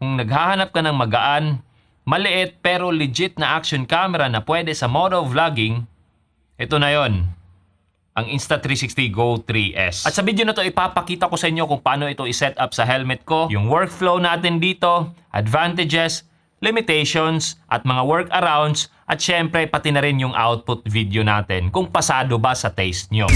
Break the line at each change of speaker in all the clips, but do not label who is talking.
Kung naghahanap ka ng magaan, maliit pero legit na action camera na pwede sa moto vlogging, ito na yon, ang Insta360 Go 3S. At sa video na to, ipapakita ko sa inyo kung paano ito i-set up sa helmet ko, yung workflow natin dito, advantages, limitations, at mga workarounds, at syempre pati na rin yung output video natin kung pasado ba sa taste nyo.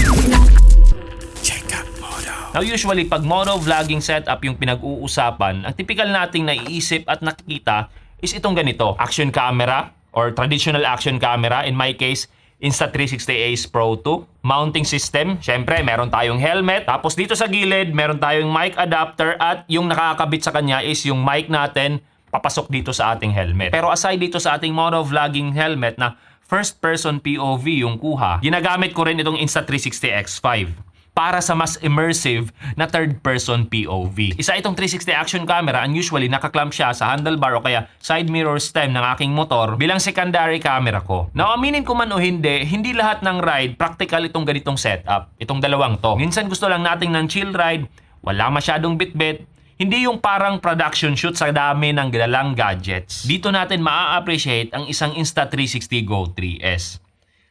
Now usually pag moto vlogging setup yung pinag-uusapan, ang typical nating naiisip at nakikita is itong ganito, action camera or traditional action camera, in my case Insta360 Ace Pro 2. Mounting system, syempre meron tayong helmet, tapos dito sa gilid meron tayong mic adapter, at yung nakakabit sa kanya is yung mic natin papasok dito sa ating helmet. Pero aside dito sa ating moto vlogging helmet na first person POV yung kuha, ginagamit ko rin itong Insta360 X5 para sa mas immersive na third-person POV. Isa itong 360 action camera, and usually nakaklamp siya sa handlebar o kaya side mirror stem ng aking motor bilang secondary camera ko. Now, aminin ko man o hindi lahat ng ride practical itong ganitong setup. Itong dalawang to. Minsan gusto lang nating ng chill ride, wala masyadong bitbit, hindi yung parang production shoot sa dami ng dalang gadgets. Dito natin maa-appreciate ang isang Insta360 Go 3S.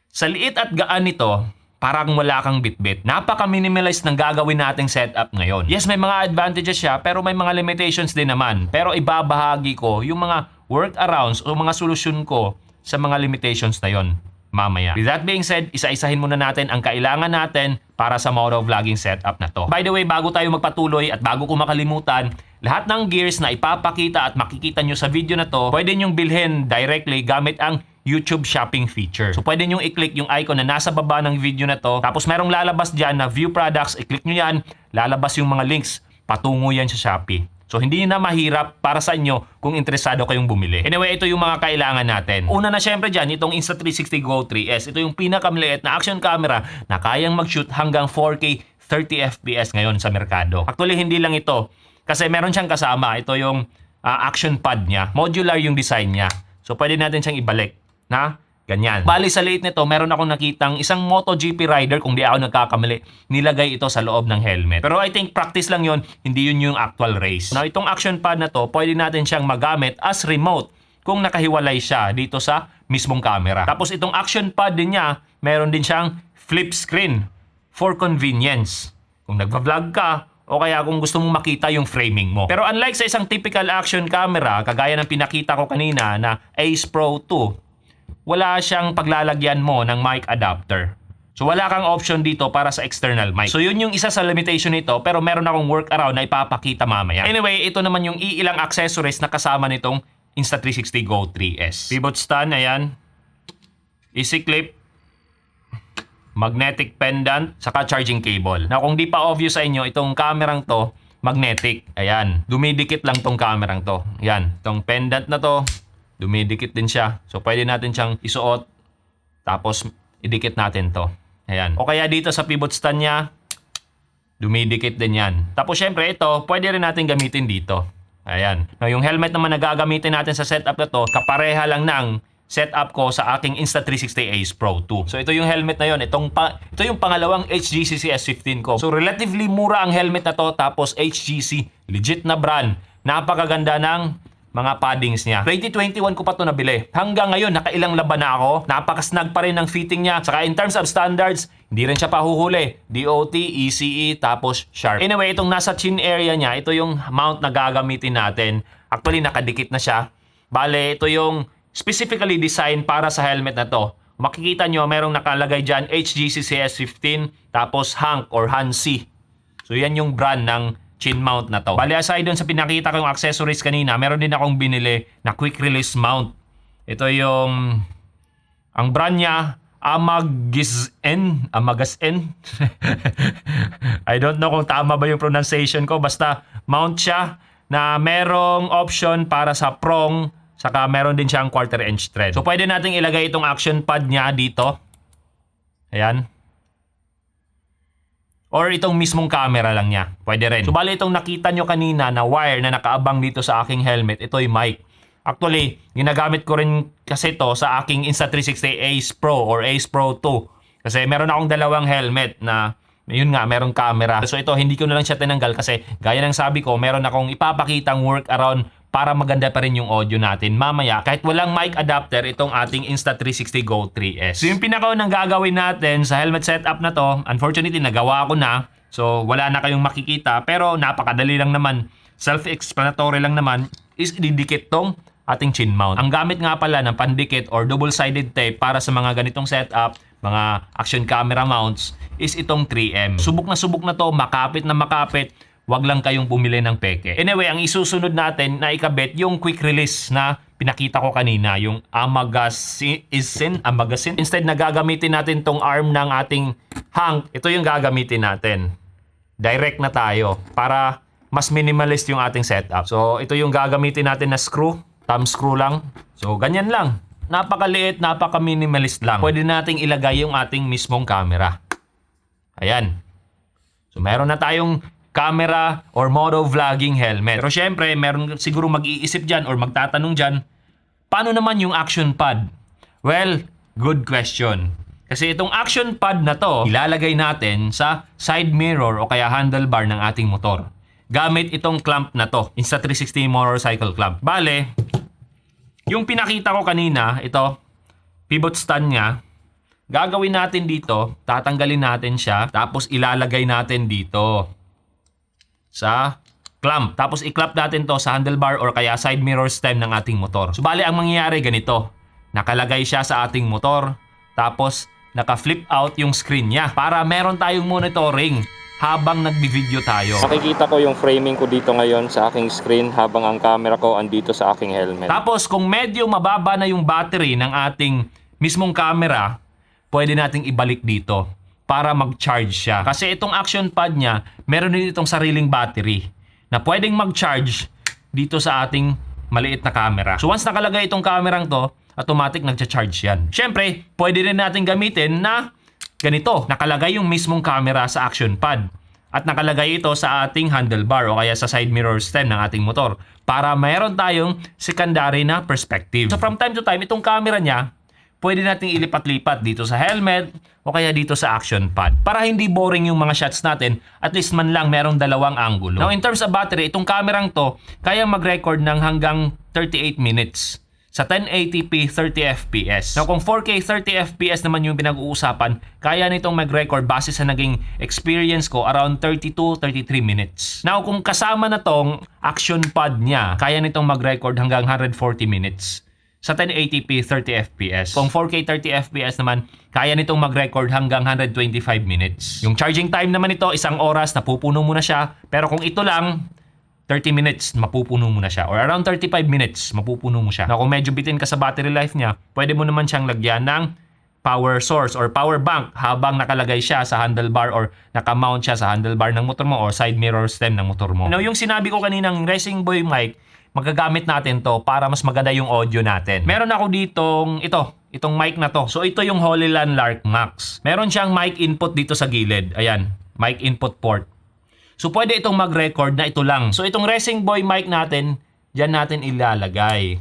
Sa liit at gaan nito, parang wala kang bitbit. Napaka-minimalist ng gagawin nating setup ngayon. Yes, may mga advantages siya, pero may mga limitations din naman. Pero ibabahagi ko yung mga workarounds o mga solusyon ko sa mga limitations na yon mamaya. With that being said, isa-isahin muna natin ang kailangan natin para sa moto vlogging setup na to. By the way, bago tayo magpatuloy at bago ko makalimutan, lahat ng gears na ipapakita at makikita nyo sa video na to, pwede nyong bilhin directly gamit ang YouTube shopping feature. So pwede nyong i-click yung icon na nasa baba ng video na to, tapos merong lalabas dyan na view products, i-click nyo yan, lalabas yung mga links, patungo yan sa Shopee. So hindi na mahirap para sa inyo kung interesado kayong bumili. Anyway, ito yung mga kailangan natin. Una na syempre dyan, itong Insta360 Go 3S. Ito yung pinakamaliit na action camera na kayang mag-shoot hanggang 4K 30 FPS ngayon sa merkado. Actually, hindi lang ito. Kasi meron siyang kasama. Ito yung action pad niya. Modular yung design niya. So pwede natin siyang ibalik na ganyan. Bali sa liit nito, meron akong nakitang isang MotoGP rider, kung di ako nagkakamali, nilagay ito sa loob ng helmet. Pero I think practice lang yon, hindi yun yung actual race. Now itong action pad na to, pwede natin siyang magamit as remote kung nakahiwalay siya dito sa mismong camera. Tapos itong action pad din niya, meron din siyang flip screen for convenience. Kung nagva-vlog ka, o kaya kung gusto mong makita yung framing mo. Pero unlike sa isang typical action camera, kagaya ng pinakita ko kanina na Ace Pro 2, wala siyang paglalagyan mo ng mic adapter. So wala kang option dito para sa external mic. So yun yung isa sa limitation nito, pero meron akong workaround na ipapakita mamaya. Anyway, ito naman yung iilang accessories na kasama nitong Insta360 Go 3S. Pivot stand, ayan. Easy clip. Magnetic pendant, saka charging cable. Now kung di pa obvious sa inyo, itong kamerang to, magnetic. Ayan. Dumidikit lang tong kamerang to. Ayan. Itong pendant na to, dumidikit din siya. So, pwede natin siyang isuot. Tapos, idikit natin to. Ayan. O kaya dito sa pivot stand niya, dumidikit din yan. Tapos, syempre, ito, pwede rin natin gamitin dito. Ayan. Now, yung helmet naman na gagamitin natin sa setup na to, kapareha lang ng setup ko sa aking Insta360 Ace Pro 2. So, ito yung helmet na yon. Ito yung pangalawang HGC S15 ko. So, relatively mura ang helmet na to. Tapos, HGC, legit na brand. Napakaganda ng mga paddings niya. 2021 ko pa ito nabili. Hanggang ngayon, nakailang laban na ako. Napakasnag pa rin ng fitting niya. Saka in terms of standards, hindi rin siya pahuhuli. DOT, ECE, tapos sharp. Anyway, itong nasa chin area niya, ito yung mount na gagamitin natin. Actually, nakadikit na siya. Bale, ito yung specifically designed para sa helmet na to. Makikita nyo, merong nakalagay dyan, HGC CS15, tapos Hank or Hansi. So, yan yung brand ng chin mount na to. Bali, aside dun sa pinakita ko yung accessories kanina, meron din akong binili na quick release mount. Ito yung, ang brand niya, Amagisen. I don't know kung tama ba yung pronunciation ko. Basta, mount siya na merong option para sa prong, saka meron din siyang quarter inch thread. So, pwede nating ilagay itong action pad niya dito. Ayan. Or itong mismong camera lang niya. Pwede rin. So, bali itong nakita nyo kanina na wire na nakaabang dito sa aking helmet, ito yung mic. Actually, ginagamit ko rin kasi to sa aking Insta360 Ace Pro or Ace Pro 2. Kasi meron akong dalawang helmet na, yun nga, merong camera. So ito, hindi ko na lang siya tinanggal kasi gaya ng sabi ko, meron akong ipapakitang workaround para maganda pa rin yung audio natin mamaya kahit walang mic adapter itong ating Insta360 Go 3S. So yung pinakaunang gagawin natin sa helmet setup na to, unfortunately nagawa ko na, so wala na kayong makikita, pero napakadali lang naman, self-explanatory lang naman, is ididikit tong ating chin mount. Ang gamit nga pala ng pandikit or double-sided tape para sa mga ganitong setup, mga action camera mounts, is itong 3M. Subok na to, makapit na makapit, wag lang kayong bumili ng peke. Anyway, ang isusunod natin na ikabit yung quick release na pinakita ko kanina, yung Amagasin. Instead na gagamitin natin tong arm ng ating hang, ito yung gagamitin natin. Direct na tayo para mas minimalist yung ating setup. So, ito yung gagamitin natin na screw, thumb screw lang. So, ganyan lang. Napakaliit, napaka-minimalist lang. Pwede nating ilagay yung ating mismong camera. Ayan. So, meron na tayong camera or moto vlogging helmet. Pero syempre, meron siguro mag-iisip dyan or magtatanong dyan, paano naman yung action pad? Well, good question. Kasi itong action pad na to, ilalagay natin sa side mirror o kaya handlebar ng ating motor. Gamit itong clamp na to, Insta360 motorcycle clamp. Bale, yung pinakita ko kanina, ito, pivot stand niya, gagawin natin dito, tatanggalin natin siya, tapos ilalagay natin dito sa clamp. Tapos i-clamp natin to sa handlebar or kaya side mirror stem ng ating motor. So bali ang mangyayari ganito. Nakalagay siya sa ating motor. Tapos naka-flip out yung screen niya para meron tayong monitoring habang nagbi-video tayo. Makikita ko yung framing ko dito ngayon sa aking screen habang ang camera ko andito sa aking helmet. Tapos kung medyo mababa na yung battery ng ating mismong camera, pwede nating ibalik dito para mag-charge siya. Kasi itong action pad niya, meron din itong sariling battery na pwedeng mag-charge dito sa ating maliit na camera. So once nakalagay itong kamerang to, automatic nag-charge yan. Siyempre, pwede rin natin gamitin na ganito. Nakalagay yung mismong camera sa action pad at nakalagay ito sa ating handlebar o kaya sa side mirror stem ng ating motor para mayroon tayong secondary na perspective. So from time to time, itong camera niya, pwede nating ilipat-lipat dito sa helmet o kaya dito sa action pad. Para hindi boring yung mga shots natin, at least man lang merong dalawang angulo. Now in terms of battery, itong kamerang to, kaya mag-record ng hanggang 38 minutes sa 1080p 30fps. Now kung 4K 30fps naman yung pinag-uusapan, kaya nitong mag-record base sa naging experience ko around 32-33 minutes. Now kung kasama na tong action pad niya, kaya nitong mag-record hanggang 140 minutes sa 1080p 30fps. Kung 4K 30fps naman, kaya nitong mag-record hanggang 125 minutes. Yung charging time naman ito, 1 oras, napupuno mo na siya. Pero kung ito lang, 30 minutes, mapupuno mo na siya. Or around 35 minutes, mapupuno mo siya. Na kung medyo bitin ka sa battery life niya, pwede mo naman siyang lagyan ng power source or power bank habang nakalagay siya sa handlebar or nakamount siya sa handlebar ng motor mo or side mirror stem ng motor mo. Now, yung sinabi ko kaninang Racing Boy mic, magagamit natin to para mas maganda yung audio natin. Meron ako ditong itong mic na to. So ito yung Holyland Lark Max. Meron siyang mic input dito sa gilid. Ayan, mic input port. So pwede itong mag-record na ito lang. So itong Racing Boy mic natin, diyan natin ilalagay.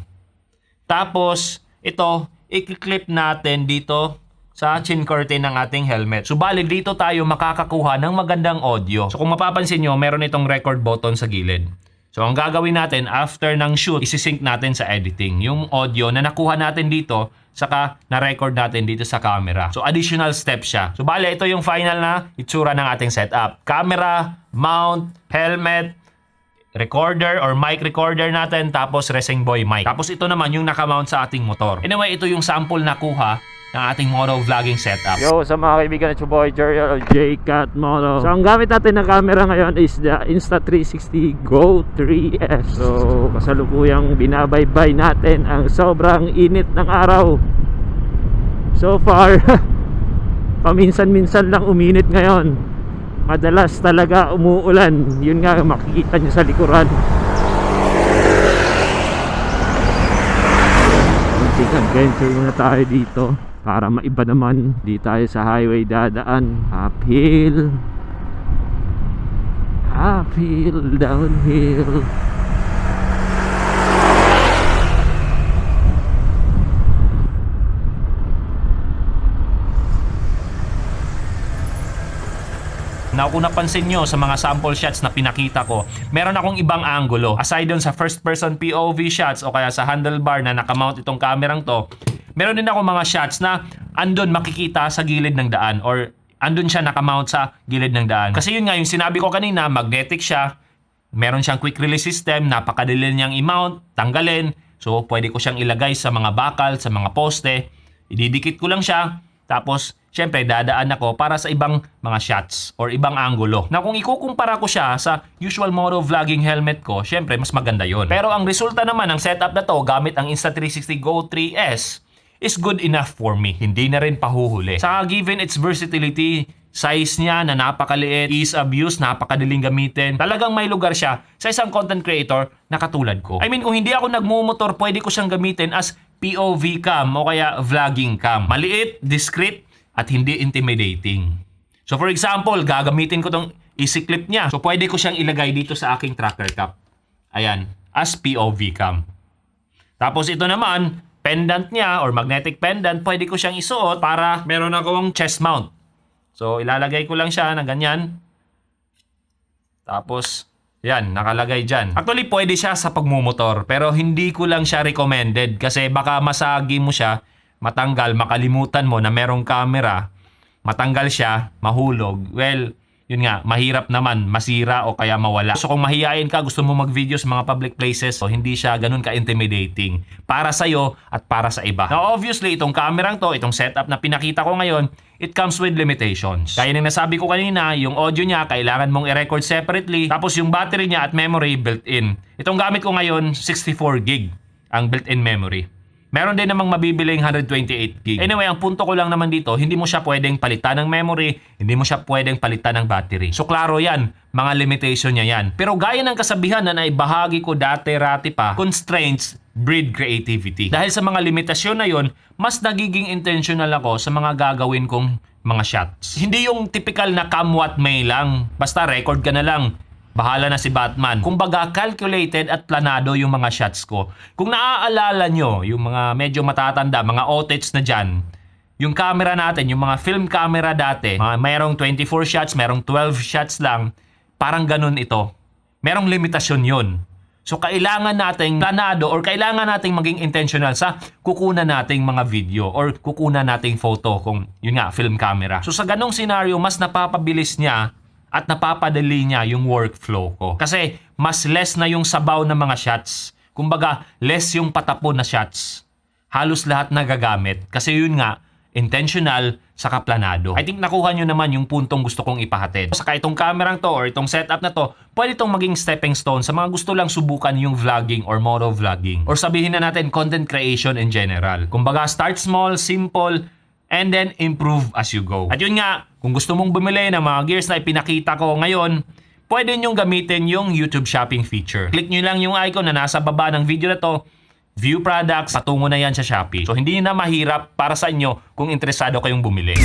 Tapos ito, i-clip natin dito sa chin curtain ng ating helmet. So bali dito tayo makakakuha ng magandang audio. So kung mapapansin nyo, meron itong record button sa gilid. So ang gagawin natin after ng shoot, isi-sync natin sa editing yung audio na nakuha natin dito saka na-record natin dito sa camera. So additional step siya. So bale, ito yung final na itsura ng ating setup. Camera, mount, helmet, recorder or mic recorder natin, tapos Racing Boy mic. Tapos ito naman yung nakamount sa ating motor. Anyway, ito yung sample nakuha ng ating moto vlogging setup.
Yo, sa mga kaibigan at boy Jeriel J-Cat Moto. So ang gamit natin ng camera ngayon is the Insta360 Go 3S. So kasalukuyang binabaybay natin ang sobrang init ng araw. So far paminsan-minsan lang uminit ngayon. Madalas talaga umuulan. Yun nga makikita nyo sa likuran. Munting adventure muna tayo dito para maiba naman. Di tayo sa highway dadaan. Uphill, downhill.
Now kung napansin nyo sa mga sample shots na pinakita ko, meron akong ibang angulo. Aside dun sa first person POV shots o kaya sa handlebar na nakamount itong kamerang to, meron din ako mga shots na andun makikita sa gilid ng daan or andun siya nakamount sa gilid ng daan. Kasi yun nga, yung sinabi ko kanina, magnetic siya, meron siyang quick release system, napakadali niyang i-mount, tanggalin. So pwede ko siyang ilagay sa mga bakal, sa mga poste, ididikit ko lang siya, tapos syempre dadaan ako para sa ibang mga shots or ibang angulo. Na kung ikukumpara ko siya sa usual moto vlogging helmet ko, syempre mas maganda yon. Pero ang resulta naman ng setup na to gamit ang Insta360 Go 3S is good enough for me. Hindi na rin pahuhuli. Saka given its versatility, size niya na napakaliit, ease of use, napakadaling gamitin, talagang may lugar siya sa isang content creator na katulad ko. I mean, kung hindi ako nagmumotor, pwede ko siyang gamitin as POV cam o kaya vlogging cam. Maliit, discreet, at hindi intimidating. So for example, gagamitin ko tong easy clip niya. So pwede ko siyang ilagay dito sa aking tracker cap. Ayan, as POV cam. Tapos ito naman, pendant niya or magnetic pendant, pwede ko siyang isuot para meron akong chest mount. So ilalagay ko lang siya na ganyan. Tapos yan, nakalagay dyan. Actually, pwede siya sa pagmumotor, pero hindi ko lang siya recommended kasi baka masagi mo siya, matanggal, makalimutan mo na merong camera, matanggal siya, mahulog. Well, yun nga, mahirap naman, masira o kaya mawala. So kung mahihain ka, gusto mo mag-video sa mga public places, so hindi siya ganun ka-intimidating para sa'yo at para sa iba. Now obviously, itong kamerang to, itong setup na pinakita ko ngayon, it comes with limitations. Kaya nang nasabi ko kanina, yung audio niya, kailangan mong i-record separately, tapos yung battery niya at memory built-in. Itong gamit ko ngayon, 64 gig ang built-in memory. Meron din namang mabibiling 128 gig. Anyway, ang punto ko lang naman dito, hindi mo siya pwedeng palitan ng memory, hindi mo siya pwedeng palitan ng battery. So klaro yan, mga limitation niya yan. Pero gaya ng kasabihan na naibahagi ko dati-rati pa, constraints breed creativity. Dahil sa mga limitasyon na yon, mas nagiging intentional ako sa mga gagawin kong mga shots. Hindi yung typical na come what may lang, basta record ka na lang. Bahala na si Batman. Kumbaga, calculated at planado yung mga shots ko. Kung naaalala nyo, yung mga medyo matatanda, mga otage na dyan, yung camera natin, yung mga film camera dati, mayroong 24 shots, mayroong 12 shots lang, parang ganun ito. Merong limitasyon yun. So, kailangan nating planado or kailangan nating maging intentional sa kukunan nating mga video or kukunan nating photo kung, yun nga, film camera. So, sa ganong scenario, mas napapabilis niya at napapadali niya yung workflow ko. Kasi mas less na yung sabaw ng mga shots. Kumbaga, less yung patapon na shots. Halos lahat nagagamit. Kasi yun nga, intentional saka planado. I think nakuha nyo naman yung puntong gusto kong ipahatid. Saka itong kamerang to or itong setup na to, pwede itong maging stepping stone sa mga gusto lang subukan yung vlogging or moto vlogging. Or sabihin na natin content creation in general. Kumbaga, start small, simple, and then improve as you go. At yun nga, kung gusto mong bumili ng mga gears na ipinakita ko ngayon, pwede nyong gamitin yung YouTube shopping feature. Click nyo lang yung icon na nasa baba ng video na to, view products, patungo na yan sa Shopee. So hindi na mahirap para sa inyo kung interesado kayong bumili.